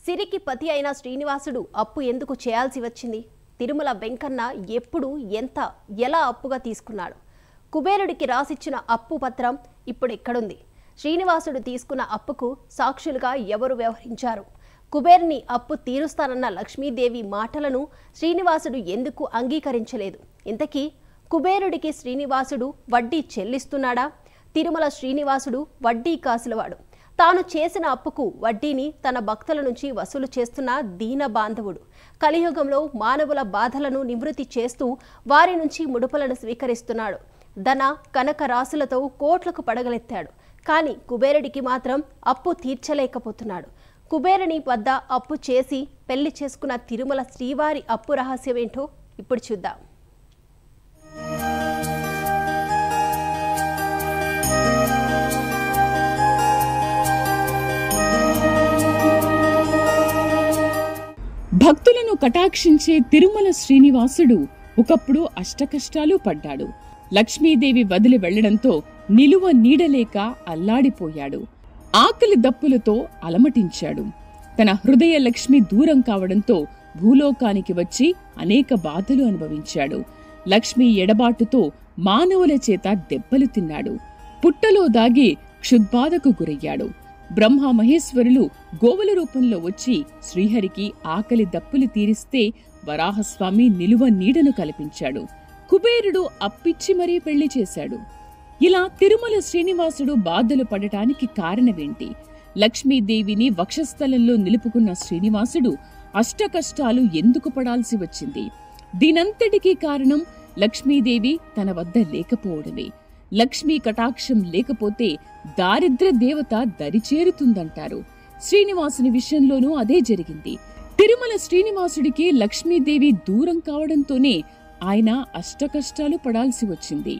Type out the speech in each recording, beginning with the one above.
సిరికి పతి అయిన శ్రీనివాసుడు అప్పు ఎందుకు చేయాల్సి వచ్చింది? తిరుమల వెంకన్న ఎప్పుడు ఎలా అప్పుగా తీసుకున్నాడు? కుబేరుడికి రాసిచ్చిన అప్పు పత్రం ఇప్పుడు ఎక్కడుంది? శ్రీనివాసుడు తీసుకున్న అప్పుకు సాక్షులుగా ఎవరు వ్యవహరించారు? కుబేరుని అప్పు తీరుస్తానన్న లక్ష్మీదేవి మాటలను శ్రీనివాసుడు ఎందుకు అంగీకరించలేదు? ఇంతకీ కుబేరుడికి శ్రీనివాసుడు వడ్డీ చెల్లిస్తున్నాడా? తిరుమల శ్రీనివాసుడు వడ్డీ కాసులవాడు. తాను చేసిన అప్పుకు వడ్డీని తన భక్తుల నుంచి వసూలు చేస్తున్న దీన బాంధవుడు. కలియుగంలో మానవుల బాధలను నివృత్తి చేస్తూ వారి నుంచి ముడుపులను స్వీకరిస్తున్నాడు. ధన కనక రాశులతో కోట్లకు పడగలెత్తాడు. కానీ కుబేరుడికి మాత్రం అప్పు తీర్చలేకపోతున్నాడు. కుబేరుని వద్ద అప్పు చేసి పెళ్లి చేసుకున్న తిరుమల శ్రీవారి అప్పు రహస్యమేంటో ఇప్పుడు చూద్దాం. భక్తులను కటాక్షించే తిరుమల శ్రీనివాసుడు ఒకప్పుడు అష్టకష్టాలు పడ్డాడు. లక్ష్మీదేవి వదిలి వెళ్లడంతో నిలువ నీడలేక అల్లాడిపోయాడు. ఆకలి దప్పులతో అలమటించాడు. తన హృదయ లక్ష్మి దూరం కావడంతో భూలోకానికి వచ్చి అనేక బాధలు అనుభవించాడు. లక్ష్మి ఎడబాటుతో మానవుల చేత దెబ్బలు తిన్నాడు. పుట్టలో దాగి క్షుద్బాధకు గురయ్యాడు. బ్రహ్మ మహేశ్వరులు గోవుల రూపంలో వచ్చి శ్రీహరికి ఆకలి దప్పులు తీరిస్తే వరాహస్వామి నిలువ నీడను కల్పించాడు. కుబేరుడు అప్పిచ్చి మరీ పెళ్లి చేశాడు. ఇలా తిరుమల శ్రీనివాసుడు బాధలు పడటానికి కారణమేంటి? లక్ష్మీదేవిని వక్షస్థలంలో నిలుపుకున్న శ్రీనివాసుడు అష్టకష్టాలు ఎందుకు పడాల్సి వచ్చింది? దీనంతటికీ కారణం లక్ష్మీదేవి తన వద్ద లేకపోవడమే. లక్ష్మీ కటాక్షం లేకపోతే దారిద్ర్య దేవత దరిచేరుతుందంటారు. శ్రీనివాసుని విషయంలోనూ అదే జరిగింది. తిరుమల శ్రీనివాసుడికి లక్ష్మీదేవి దూరం కావడంతోనే ఆయన అష్టకష్టాలు పడాల్సి వచ్చింది.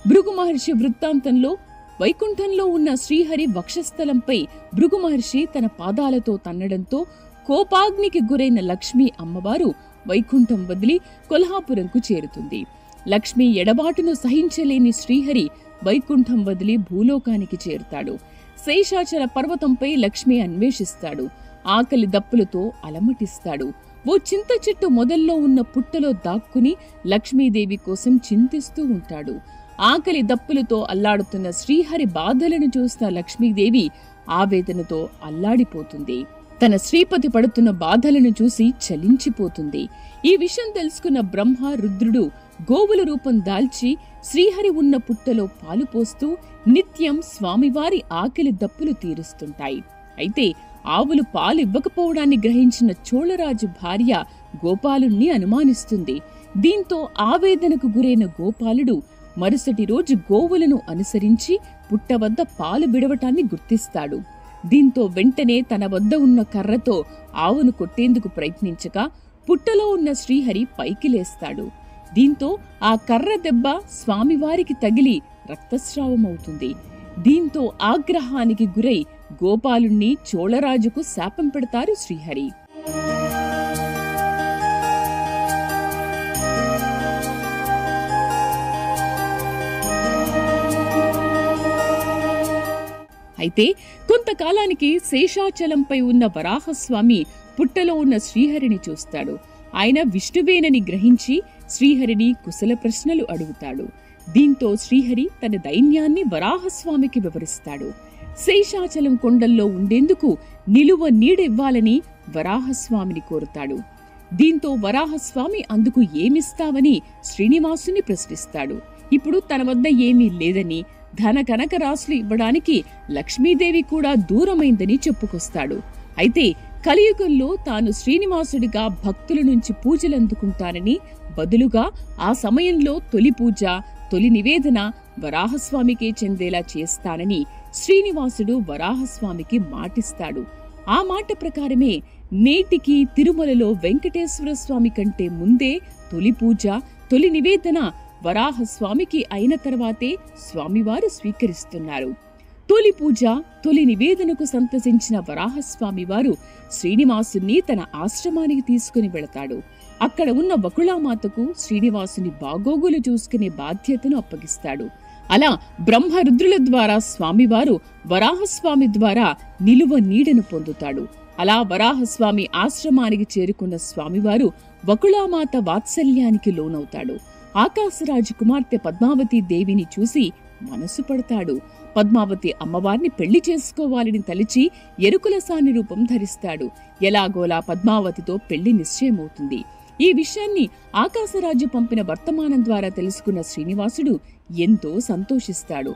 భృగు మహర్షి వృత్తాంతంలో వైకుంఠంలో ఉన్న శ్రీహరి వక్షస్థలంపై భృగు మహర్షి తన పాదాలతో తన్నడంతో కోపాగ్నికి గురైన లక్ష్మీ అమ్మవారు వైకుంఠం వదిలి కొల్హాపురంకు చేరుతుంది. లక్ష్మీ ఎడబాటును సహించలేని శ్రీహరి వైకుంఠం వదిలి భూలోకానికి చేరుతాడు. శేషాచల పర్వతంపై లక్ష్మి అన్వేషిస్తాడు. ఆకలి దప్పులతో అలమటిస్తాడు. ఓ చింత చెట్టు మొదల్లో ఉన్న పుట్టలో దాక్కుని లక్ష్మీదేవి కోసం చింతిస్తూ ఉంటాడు. ఆకలి దప్పులతో అల్లాడుతున్న శ్రీహరి బాధలను చూసిన లక్ష్మీదేవి ఆవేదనతో అల్లాడిపోతుంది. తన శ్రీపతి పడుతున్న బాధలను చూసి చలించిపోతుంది. ఈ విషయం తెలుసుకున్న బ్రహ్మ రుద్రుడు గోవుల రూపం దాల్చి శ్రీహరి ఉన్న పుట్టలో పాలు పోస్తూ నిత్యం స్వామివారి ఆకలి దప్పులు తీరుస్తుంటాయి. అయితే ఆవులు పాలు ఇవ్వకపోవడాన్ని గ్రహించిన చోళరాజు భార్య గోపాలుణ్ణి అనుమానిస్తుంది. దీంతో ఆవేదనకు గురైన గోపాలుడు మరుసటి రోజు గోవులను అనుసరించి పుట్ట వద్ద పాలు విడవటాన్ని గుర్తిస్తాడు. దీంతో వెంటనే తన వద్ద ఉన్న కర్రతో ఆవును కొట్టేందుకు ప్రయత్నించగా పుట్టలో ఉన్న శ్రీహరి పైకి లేస్తాడు. దీంతో ఆ కర్ర దెబ్బ స్వామివారికి తగిలి రక్తస్రావమవుతుంది. దీంతో ఆగ్రహానికి గురై గోపాలుణ్ణి చోళరాజుకు శాపం పెడతారు శ్రీహరి. అయితే కొంతకాలానికి శేషాచలంపై ఉన్న వరాహస్వామి పుట్టలో ఉన్న శ్రీహరిని చూస్తాడు. ఆయన విష్ణువేనని గ్రహించి శ్రీహరిని కుశల ప్రశ్నలు అడుగుతాడు. దీంతో శ్రీహరి తన దైన్యాన్ని వరాహస్వామికి వివరిస్తాడు. శేషాచలం కొండల్లో ఉండేందుకు నిలువ నీడివ్వాలని వరాహస్వామిని కోరుతాడు. దీంతో వరాహస్వామి అందుకు ఏమిస్తావని శ్రీనివాసుని ప్రశ్నిస్తాడు. ఇప్పుడు తన వద్ద ఏమీ లేదని, ధన కనక రాశులు ఇవ్వడానికి లక్ష్మీదేవి కూడా దూరమైందని చెప్పుకొస్తాడు. అయితే కలియుగంలో తాను శ్రీనివాసుడిగా భక్తుల నుంచి పూజలందుకుంటానని, బదులుగా ఆ సమయంలో తొలి పూజ, తొలి నివేదన వరాహస్వామికే చెందేలా చేస్తానని శ్రీనివాసుడు వరాహస్వామికి మాటిస్తాడు. ఆ మాట ప్రకారమే నేటికి తిరుమలలో వెంకటేశ్వర స్వామి కంటే ముందే తొలి పూజ, తొలి నివేదన వరాహస్వామికి అయిన తర్వాతే స్వామివారు స్వీకరిస్తున్నారు. తొలి పూజ, తొలి నివేదనకు సంతసించిన వరాహస్వామివారు శ్రీనివాసుని తన ఆశ్రమానికి తీసుకుని వెళతాడు. అక్కడ ఉన్న వకుళామాతకు శ్రీనివాసుని బాగోగులు చూసుకునే బాధ్యతను అప్పగిస్తాడు. అలా బ్రహ్మరుద్రుల ద్వారా స్వామివారు వరాహస్వామి ద్వారా నిలువ నీడను పొందుతాడు. అలా వరాహస్వామి ఆశ్రమానికి చేరుకున్న స్వామివారు వకుళామాత వాత్సల్యానికి లోనవుతాడు. ఆకాశరాజు కుమార్తె పద్మావతి దేవిని చూసి మనసు పడతాడు. పద్మావతి అమ్మవారిని పెళ్లి చేసుకోవాలని తలిచి ఎరుకుల సాని రూపం ధరిస్తాడు. ఎలాగోలా పద్మావతితో పెళ్లి నిశ్చయమవుతుంది. ఈ విషయాన్ని ఆకాశరాజు పంపిన వర్తమానం ద్వారా తెలుసుకున్న శ్రీనివాసుడు ఎంతో సంతోషిస్తాడు.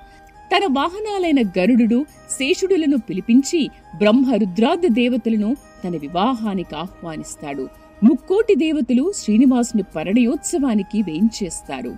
తన వాహనాలైన గరుడు, శేషుడులను పిలిపించి బ్రహ్మరుద్రాది దేవతలను తన వివాహానికి ఆహ్వానిస్తాడు. 3,000,000 దేవతలు శ్రీనివాసుని పరిణయోత్సవానికి వేయించేస్తారు.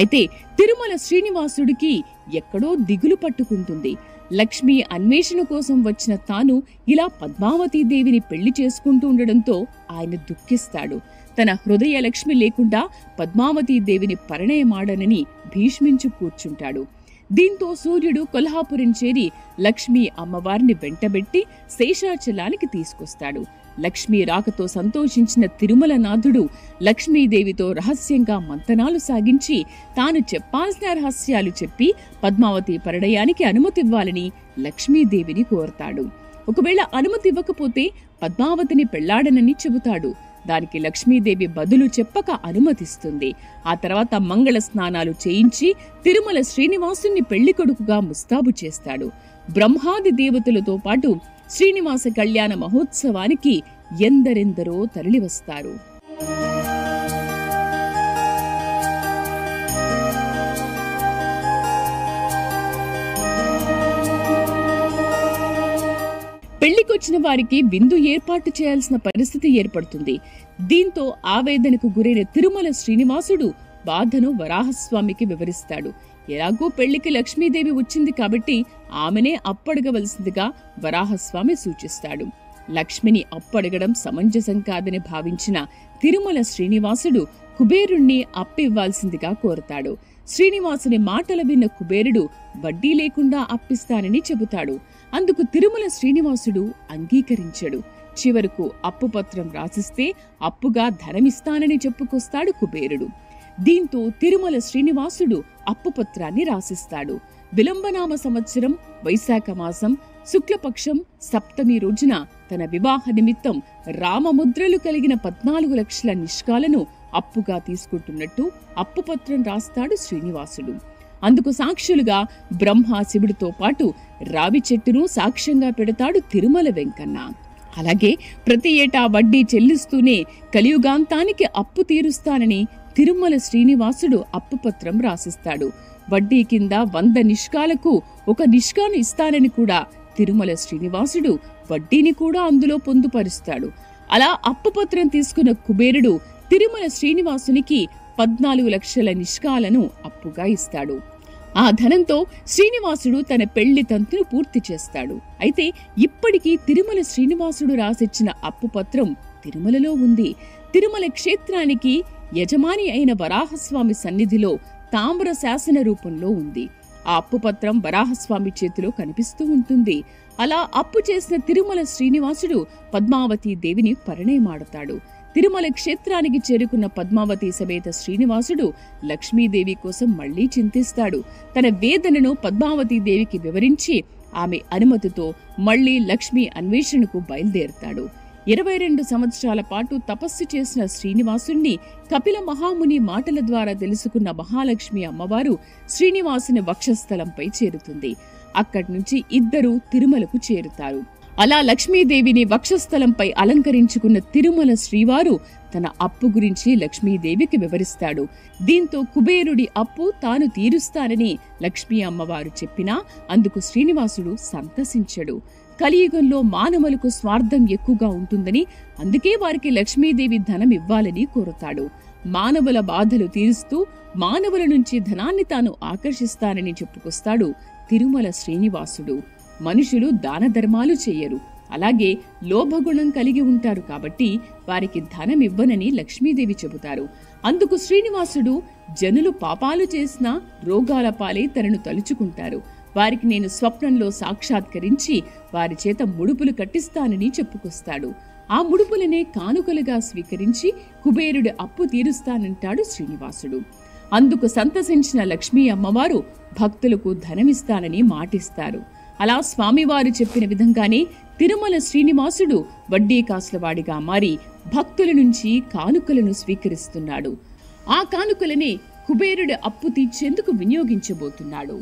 అయితే తిరుమల శ్రీనివాసుడికి ఎక్కడో దిగులు పట్టుకుంటుంది. లక్ష్మి అన్వేషణ కోసం వచ్చిన తాను ఇలా పద్మావతీదేవిని పెళ్లి చేసుకుంటూ ఉండడంతో ఆయన దుఃఖిస్తాడు. తన హృదయ లక్ష్మి లేకుండా పద్మావతీదేవిని పరిణయమాడనని భీష్మించు కూర్చుంటాడు. దీంతో సూర్యుడు కొల్హాపురం చేరి లక్ష్మీ అమ్మవారిని వెంటబెట్టి శేషాచలానికి తీసుకొస్తాడు. లక్ష్మీ రాకతో సంతోషించిన తిరుమలనాథుడు లక్ష్మీదేవితో రహస్యంగా మంతనాలు సాగించి తాను చెప్పాల్సిన రహస్యాలు చెప్పి పద్మావతి పరిణయానికి అనుమతివ్వాలని లక్ష్మీదేవిని కోరతాడు. ఒకవేళ అనుమతి ఇవ్వకపోతే పద్మావతిని పెళ్లాడనని చెబుతాడు. దానికి లక్ష్మీదేవి బదులు చెప్పక అనుమతిస్తుంది. ఆ తర్వాత మంగళ స్నానాలు చేయించి తిరుమల శ్రీనివాసుని పెళ్లి కొడుకుగా ముస్తాబు చేస్తాడు. బ్రహ్మాది దేవతలతో పాటు శ్రీనివాస కళ్యాణ మహోత్సవానికి ఎందరెందరో తరలివస్తారు. పెళ్లికొచ్చిన వారికి విందు ఏర్పాటు చేయాల్సిన పరిస్థితి ఏర్పడుతుంది. దీంతో ఆవేదనకు గురైన తిరుమల శ్రీనివాసుడు బాధను వరాహస్వామికి వివరిస్తాడు. ఎలాగో పెళ్లికి లక్ష్మీదేవి వచ్చింది కాబట్టి ఆమెనే అప్పడగవలసిందిగా వరాహస్వామి సూచిస్తాడు. లక్ష్మిని అప్పడగడం సమంజసం కాదని భావించిన తిరుమల శ్రీనివాసుడు కుబేరుణ్ణి అప్పివ్వాల్సిందిగా కోరతాడు. శ్రీనివాసుని మాటలు విన్న కుబేరుడు వడ్డీ లేకుండా అప్పిస్తానని చెబుతాడు. అందుకు తిరుమల శ్రీనివాసుడు అంగీకరించాడు. చివరకు అప్పుపత్రం రాసిస్తే అప్పుగా ధనమిస్తానని చెప్పుకొస్తాడు కుబేరుడు. దీంతో తిరుమల శ్రీనివాసుడు అప్పుపత్రాన్ని రాసిస్తాడు. విలంబనామ సంవత్సరం వైశాఖ మాసం శుక్లపక్షం సప్తమి రోజున తన వివాహ నిమిత్తం రామముద్రలు కలిగిన 14 లక్షల నిష్కాలను అప్పుగా తీసుకుంటున్నట్టు అప్పుపత్రం రాస్తాడు శ్రీనివాసుడు. అందుకు సాక్షులుగా బ్రహ్మ శివుడితో పాటు రావి చెట్టును సాక్ష్యంగా పెడతాడు తిరుమల వెంకన్న. అలాగే ప్రతి ఏటా వడ్డీ చెల్లిస్తూనే కలియుగాంతానికి అప్పు తీరుస్తానని తిరుమల శ్రీనివాసుడు అప్పుపత్రం రాసిస్తాడు. వడ్డీ కింద 100 నిష్కాలకు 1 నిష్కాను ఇస్తానని కూడా తిరుమల శ్రీనివాసుడు వడ్డీని కూడా అందులో పొందుపరుస్తాడు. అలా అప్పుపత్రం తీసుకున్న కుబేరుడు తిరుమల శ్రీనివాసునికి 14 లక్షల నిష్కాలను అప్పుగా ఇస్తాడు. ఆ ధనంతో శ్రీనివాసుడు తన పెళ్లి తంతును పూర్తి చేస్తాడు. అయితే ఇప్పటికీ తిరుమల శ్రీనివాసుడు రాసిచ్చిన అప్పుపత్రం తిరుమలలో ఉంది. తిరుమల క్షేత్రానికి యజమాని అయిన వరాహస్వామి సన్నిధిలో తామ్ర శాసన రూపంలో ఉంది. ఆ అప్పుపత్రం వరాహస్వామి చేతిలో కనిపిస్తూ ఉంటుంది. అలా అప్పు చేసిన తిరుమల శ్రీనివాసుడు పద్మావతి దేవిని పరిణయమాడతాడు. తిరుమల క్షేత్రానికి చేరుకున్న పద్మావతి సమేత శ్రీనివాసుడు లక్ష్మీదేవి కోసం మళ్లీ చింతిస్తాడు. తన వేదనను పద్మావతి దేవికి వివరించి ఆమె అనుమతితో మళ్లీ లక్ష్మీ అన్వేషణకు బయలుదేరుతాడు. 22 సంవత్సరాల పాటు తపస్సు చేసిన శ్రీనివాసుణ్ణి కపిల మహాముని మాటల ద్వారా తెలుసుకున్న మహాలక్ష్మి అమ్మవారు శ్రీనివాసుని వక్షస్థలంపై చేరుతుంది. అక్కడి నుంచి ఇద్దరు తిరుమలకు చేరుతారు. అలా లక్ష్మీదేవిని వక్షస్థలంపై అలంకరించుకున్న తిరుమల శ్రీవారు తన అప్పు గురించి లక్ష్మీదేవికి వివరిస్తాడు. దీంతో కుబేరుడి అప్పు తాను తీరుస్తానని లక్ష్మీ అమ్మవారు చెప్పినా అందుకు శ్రీనివాసుడు సంతసించడు. కలియుగంలో మానవులకు స్వార్థం ఎక్కువగా ఉంటుందని, అందుకే వారికి లక్ష్మీదేవి ధనం ఇవ్వాలని కోరుతాడు. మానవుల బాధలు తీరుస్తూ మానవుల నుంచి ధనాన్ని తాను ఆకర్షిస్తానని చెప్పుకొస్తాడు తిరుమల శ్రీనివాసుడు. మనుషులు దాన ధర్మాలు చెయ్యరు, అలాగే లోభగుణం కలిగి ఉంటారు కాబట్టి వారికి ధనం ఇవ్వనని లక్ష్మీదేవి చెబుతారు. అందుకు శ్రీనివాసుడు జనులు పాపాలు చేసినా రోగాల పాలై తనను తలుచుకుంటారు. వారికి నేను స్వప్నంలో సాక్షాత్కరించి వారి చేత ముడుపులు కట్టిస్తానని చెప్పుకొస్తాడు. ఆ ముడుపులనే కానుకలుగా స్వీకరించి కుబేరుడి అప్పు తీరుస్తానంటాడు శ్రీనివాసుడు. అందుకు సంతసించిన లక్ష్మీ అమ్మవారు భక్తులకు ధనమిస్తానని మాటిస్తారు. అలా స్వామివారు చెప్పిన విధంగానే తిరుమల శ్రీనివాసుడు వడ్డీ కాసులవాడిగా మారి భక్తుల నుంచి కానుకలను స్వీకరిస్తున్నాడు. ఆ కానుకలనే కుబేరుడి అప్పు తీర్చేందుకు వినియోగించబోతున్నాడు.